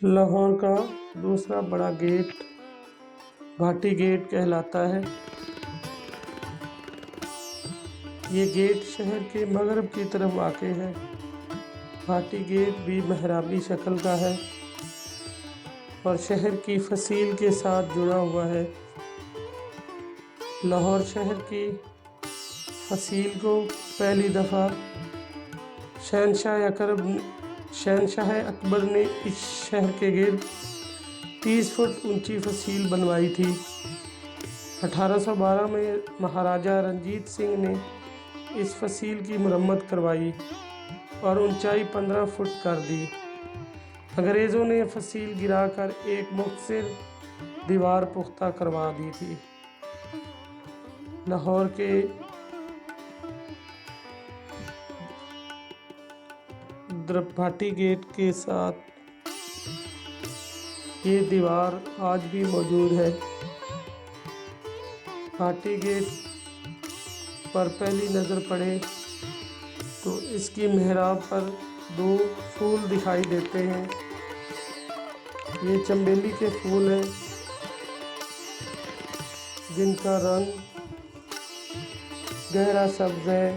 लाहौर का दूसरा बड़ा गेट भाटी गेट कहलाता है। ये गेट शहर के मगरब की तरफ वाक़ है। भाटी गेट भी मेहराबी शक्ल का है और शहर की फसील के साथ जुड़ा हुआ है। लाहौर शहर की फसील को पहली दफ़ा शहनशाह अकबर ने इस शहर के गिर्द 30 फुट ऊंची फसील बनवाई थी। 1812 में महाराजा रंजीत सिंह ने इस फसील की मरम्मत करवाई और ऊंचाई 15 फुट कर दी। अंग्रेज़ों ने फसील गिराकर एक मुख्तसर दीवार पुख्ता करवा दी थी। लाहौर के भाटी गेट के साथ ये दीवार आज भी मौजूद है। भाटी गेट पर पहली नज़र पड़े तो इसकी मेहराब पर 2 फूल दिखाई देते हैं। ये चंबेली के फूल हैं जिनका रंग गहरा सब्ज़ है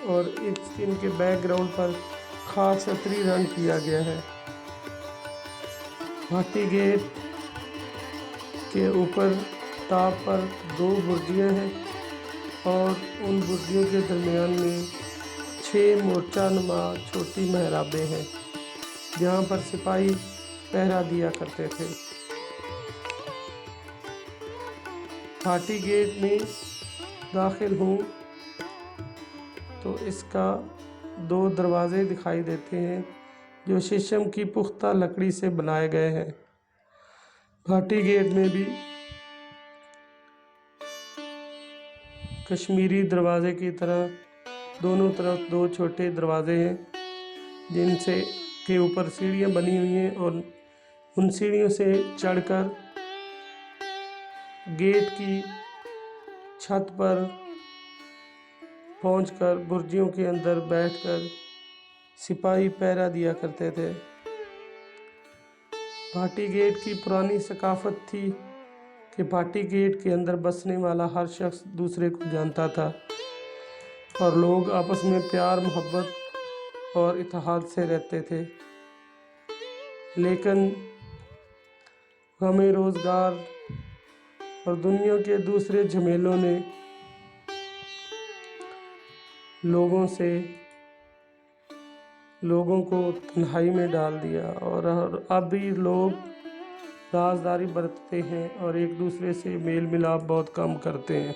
और इनके बैकग्राउंड पर खास अतरी रंग किया गया है। भाटी गेट के ऊपर टॉप पर 2 बुर्जियाँ हैं और उन बुर्जियों के दरमियान में 6 मोर्चा नुमा छोटी मेहराबें हैं जहाँ पर सिपाही पहरा दिया करते थे। भाटी गेट में दाखिल हूँ तो इसका 2 दरवाज़े दिखाई देते हैं जो शीशम की पुख्ता लकड़ी से बनाए गए हैं। भाटी गेट में भी कश्मीरी दरवाज़े की तरह दोनों तरफ 2 छोटे दरवाज़े हैं जिनसे के ऊपर सीढ़ियाँ बनी हुई हैं और उन सीढ़ियों से चढ़कर गेट की छत पर पहुंचकर बुर्जियों के अंदर बैठकर सिपाही पहरा दिया करते थे। भाटी गेट की पुरानी सकाफत थी कि भाटी गेट के अंदर बसने वाला हर शख्स दूसरे को जानता था और लोग आपस में प्यार मोहब्बत और इत्तेहाद से रहते थे। लेकिन गमे रोज़गार और दुनिया के दूसरे झमेलों ने लोगों को तन्हाई में डाल दिया और अब भी लोग राजदारी बरतते हैं और एक दूसरे से मेल मिलाप बहुत कम करते हैं।